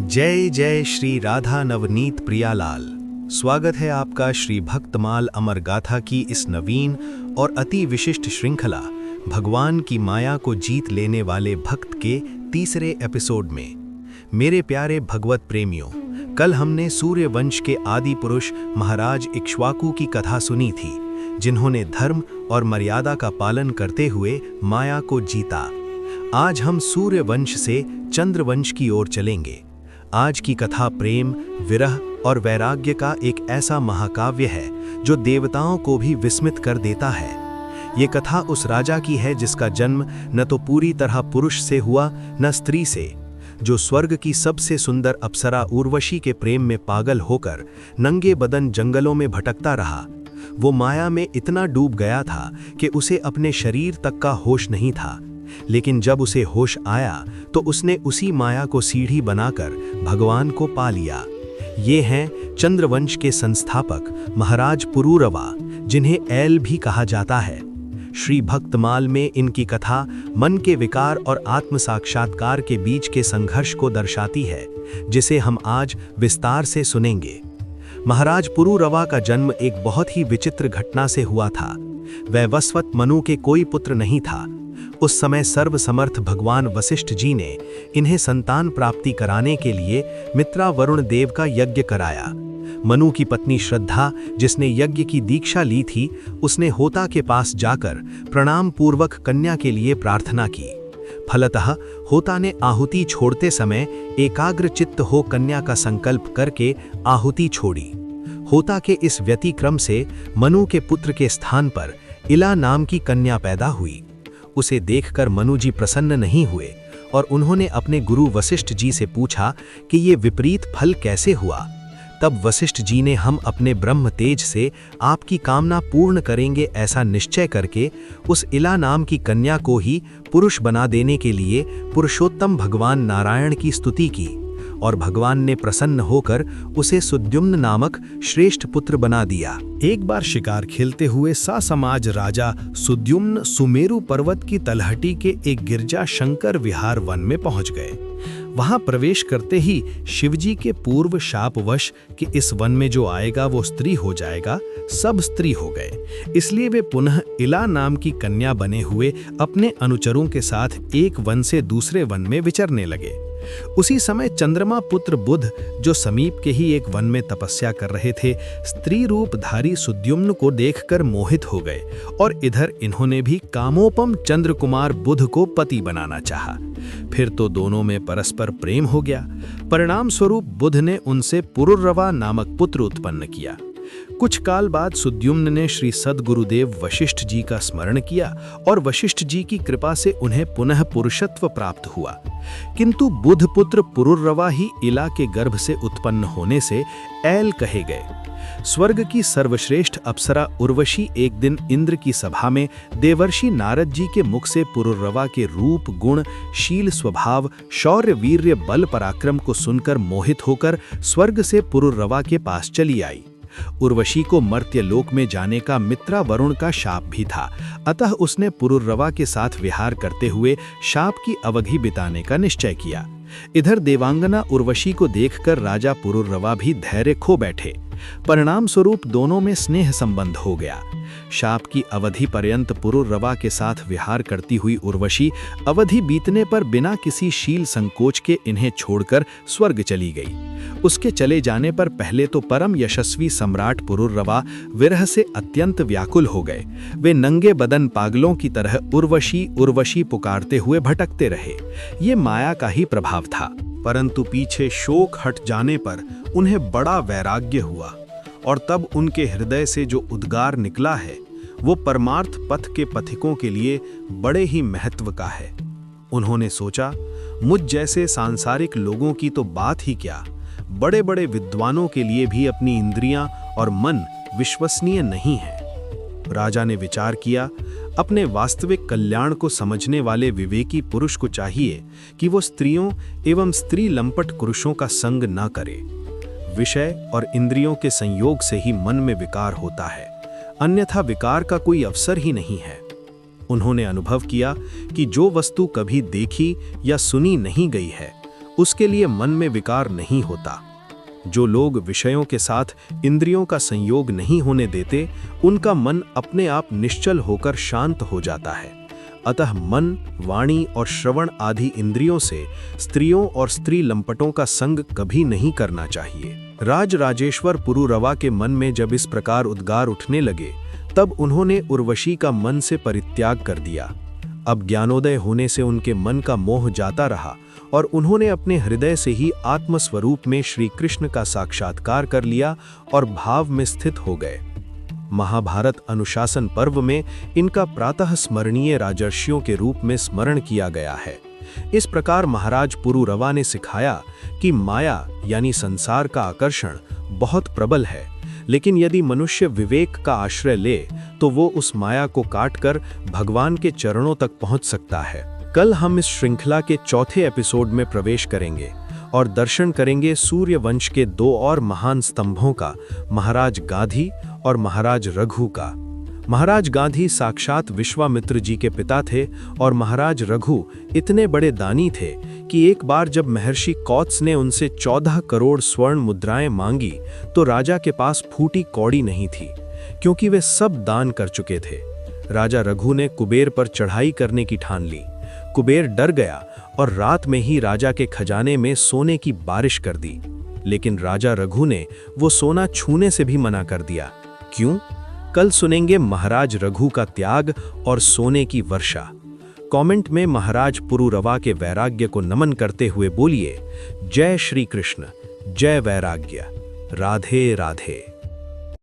जय जय श्री राधा नवनीत प्रियालाल। स्वागत है आपका श्री भक्तमाल अमर गाथा की इस नवीन और अति विशिष्ट श्रृंखला भगवान की माया को जीत लेने वाले भक्त के तीसरे एपिसोड में। मेरे प्यारे भगवत प्रेमियों, कल हमने सूर्य वंश के आदि पुरुष महाराज इक्ष्वाकु की कथा सुनी थी, जिन्होंने धर्म और मर्यादा का पालन करते हुए माया को जीता। आज हम सूर्य वंश से चंद्र वंश की ओर चलेंगे। आज की कथा प्रेम, विरह और वैराग्य का एक ऐसा महाकाव्य है जो देवताओं को भी विस्मित कर देता है। ये कथा उस राजा की है जिसका जन्म न तो पूरी तरह पुरुष से हुआ न स्त्री से, जो स्वर्ग की सबसे सुंदर अप्सरा उर्वशी के प्रेम में पागल होकर नंगे बदन जंगलों में भटकता रहा। वो माया में इतना डूब गया था कि उसे अपने शरीर तक का होश नहीं था, लेकिन जब उसे होश आया तो उसने उसी माया को सीढ़ी बनाकर भगवान को पा लिया। ये हैं चंद्रवंश के संस्थापक महाराज पुरूरवा, जिन्हें ऐल भी कहा जाता है। श्री भक्तमाल में इनकी कथा मन के विकार और आत्म साक्षात्कार के बीच के संघर्ष को दर्शाती है, जिसे हम आज विस्तार से सुनेंगे। महाराज पुरूरवा का जन्म एक बहुत ही विचित्र घटना से हुआ था। वैवस्वत मनु के कोई पुत्र नहीं था। उस समय सर्वसमर्थ भगवान वशिष्ठ जी ने इन्हें संतान प्राप्ति कराने के लिए मित्रा वरुण देव का यज्ञ कराया। मनु की पत्नी श्रद्धा, जिसने यज्ञ की दीक्षा ली थी, उसने होता के पास जाकर प्रणाम पूर्वक कन्या के लिए प्रार्थना की। फलतः होता ने आहुति छोड़ते समय एकाग्र चित्त हो कन्या का संकल्प करके आहुति छोड़ी। होता के इस व्यतिक्रम से मनु के पुत्र के स्थान पर इला नाम की कन्या पैदा हुई। उसे देखकर मनु जी प्रसन्न नहीं हुए और उन्होंने अपने गुरु वशिष्ठ जी से पूछा कि ये विपरीत फल कैसे हुआ। तब वशिष्ठ जी ने हम अपने ब्रह्म तेज से आपकी कामना पूर्ण करेंगे ऐसा निश्चय करके उस इला नाम की कन्या को ही पुरुष बना देने के लिए पुरुषोत्तम भगवान नारायण की स्तुति की, और भगवान ने प्रसन्न होकर उसे सुद्युम्न नामक श्रेष्ठ पुत्र बना दिया। एक बार शिकार खेलते हुए सासमाज राजा सुद्युम्न सुमेरु पर्वत की तलहटी के एक गिरजा शंकर विहार वन में पहुंच गए। वहां प्रवेश करते ही शिवजी के पूर्व शापवश कि इस वन में जो आएगा वो स्त्री हो जाएगा, सब स्त्री हो गए। इसलिए वे पुनः इला नाम की कन्या बने हुए अपने अनुचरों के साथ एक वन से दूसरे वन में विचरने लगे। उसी समय चंद्रमा पुत्र बुध, जो समीप के ही एक वन में तपस्या कर रहे थे, स्त्री रूपधारी सुद्युम्न को देखकर मोहित हो गए और इधर इन्होंने भी कामोपम चंद्र कुमार बुध को पति बनाना चाहा। फिर तो दोनों में परस्पर प्रेम हो गया। परिणाम स्वरूप बुध ने उनसे पुरूरवा नामक पुत्र उत्पन्न किया। कुछ काल बाद सुद्युम्न ने श्री सद्गुरुदेव वशिष्ठ जी का स्मरण किया और वशिष्ठ जी की कृपा से उन्हें पुनः पुरुषत्व प्राप्त हुआ। किंतु बुध पुत्र पुरूरवा ही इला के गर्भ से उत्पन्न होने से ऐल कहे गए। स्वर्ग की सर्वश्रेष्ठ अप्सरा उर्वशी एक दिन इंद्र की सभा में देवर्षि नारद जी के मुख से पुरूरवा के रूप, गुण, शील, स्वभाव, शौर्य, वीर्य, बल, पराक्रम को सुनकर मोहित होकर स्वर्ग से पुरूरवा के पास चली आई। उर्वशी को मर्त्यलोक में जाने का मित्रा वरुण का शाप भी था, अतः उसने पुरूरवा के साथ विहार करते हुए शाप की अवधि बिताने का निश्चय किया। इधर देवांगना उर्वशी को देखकर राजा पुरूरवा भी धैर्य खो बैठे। परिणाम स्वरूप दोनों में स्नेह संबंध हो गया। शाप की अवधि पर्यंत पुरूरवा के साथ विहार करती हुई उर्वशी अवधि बीतने पर बिना किसी शील संकोच के इन्हें छोड़कर स्वर्ग चली गई। उसके चले जाने पर पहले तो परम यशस्वी सम्राट पुरूरवा विरह से अत्यंत व्याकुल हो गए। वे नंगे बदन पागलों की तरह उर्वशी उर्वशी पुकारते हुए भटकते रहे। ये माया का ही प्रभाव था, परंतु पीछे शोक हट जाने पर उन्हें बड़ा वैराग्य हुआ और तब उनके हृदय से जो उद्गार निकला है वो परमार्थ पथ के पथिकों के लिए बड़े ही महत्व का है। उन्होंने सोचा, मुझ जैसे सांसारिक लोगों की तो बात ही क्या, बड़े बड़े विद्वानों के लिए भी अपनी इंद्रियां और मन विश्वसनीय नहीं है। राजा ने विचार किया, अपने वास्तविक कल्याण को समझने वाले विवेकी पुरुष को चाहिए कि वो स्त्रियों एवं स्त्री लंपट पुरुषों का संग न करे। विषय और इंद्रियों के संयोग से ही मन में विकार होता है, अन्यथा विकार का कोई अवसर ही नहीं है। उन्होंने अनुभव किया कि जो वस्तु कभी देखी या सुनी नहीं गई है, उसके लिए मन में विकार नहीं होता। जो लोग विषयों के साथ इंद्रियों का संयोग नहीं होने देते, उनका मन अपने आप निश्चल होकर शांत हो जाता है। अतः मन, वाणी और श्रवण आदि इंद्रियों से स्त्रियों और स्त्री लंपटों का संग कभी नहीं करना चाहिए। राजराजेश्वर पुरुरवा के मन में जब इस प्रकार उद्गार उठने लगे, तब उन्होंने उर्वशी का मन से परित्याग कर दिया। अब ज्ञानोदय होने से उनके मन का मोह जाता रहा और उन्होंने अपने हृदय से ही आत्मस्वरूप में श्री कृष्ण का साक्षात्कार कर लिया और भाव में स्थित हो गए। महाभारत अनुशासन पर्व में इनका प्रातः स्मरणीय राजर्षियों के रूप में स्मरण किया गया है। इस प्रकार महाराज पुरुरवा ने सिखाया कि माया यानी संसार का आकर्षण बहुत प्रबल है, लेकिन यदि मनुष्य विवेक का आश्रय ले तो वो उस माया को काटकर भगवान के चरणों तक पहुंच सकता है। कल हम इस श्रृंखला के चौथे एपिसोड में प्रवेश करेंगे और दर्शन करेंगे सूर्य वंश के दो और महान स्तंभों का, महाराज गाधी और महाराज रघु का। महाराज गांधी साक्षात विश्वामित्र जी के पिता थे और महाराज रघु इतने बड़े दानी थे कि एक बार जब महर्षि कौत्स ने उनसे 14 करोड़ स्वर्ण मुद्राएं मांगी तो राजा के पास फूटी कौड़ी नहीं थी, क्योंकि वे सब दान कर चुके थे। राजा रघु ने कुबेर पर चढ़ाई करने की ठान ली। कुबेर डर गया और रात में ही राजा के खजाने में सोने की बारिश कर दी, लेकिन राजा रघु ने वो सोना छूने से भी मना कर दिया। क्यों? कल सुनेंगे महाराज रघु का त्याग और सोने की वर्षा। कमेंट में महाराज पुरुरवा के वैराग्य को नमन करते हुए बोलिए, जय श्री कृष्ण, जय वैराग्य, राधे राधे।